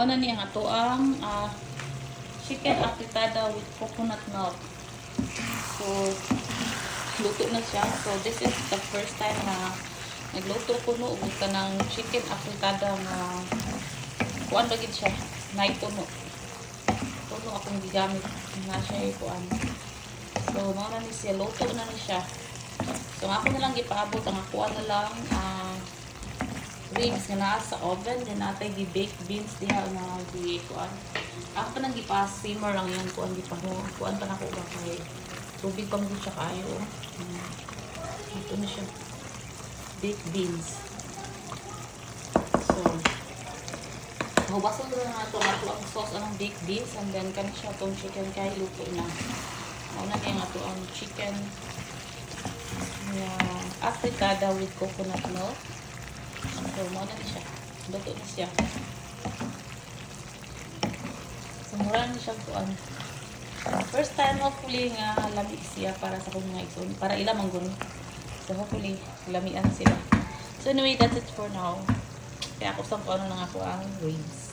Ano niya nga to ang chicken afritada with coconut milk. So, luto na siya. So, this is the first time na nagluto ko no ug kanang chicken afritada nga kuan bagid siya. Nay tuno. Tuno akong gigamit na siya kuan. So, mao na ni siya luto na ni siya. So, ako na lang gipaabot ang kuan na lang ribs nga naa sa oven, then natay gi-baked beans diha nga kuan. Ako pa nang gipa-simmer lang yan kuan kuan pa nako ba kay tubig pa mo siya kayo. Ito na siya. Baked beans. So, hubasan ko na ito ang sauce ang baked beans and then kani siya tong chicken kay luto na. Mauna niya nga ito ang chicken afritada with coconut milk. So, mauna na siya. Luto na siya. So, mura na siya kuan. First time, hopefully, nga lamig siya para sa kong mga igsoon. Para ilang manggun. So, hopefully, lamian sila. So, anyway, that's it for now. Kaya ako sa kung ano lang ako ang ribs.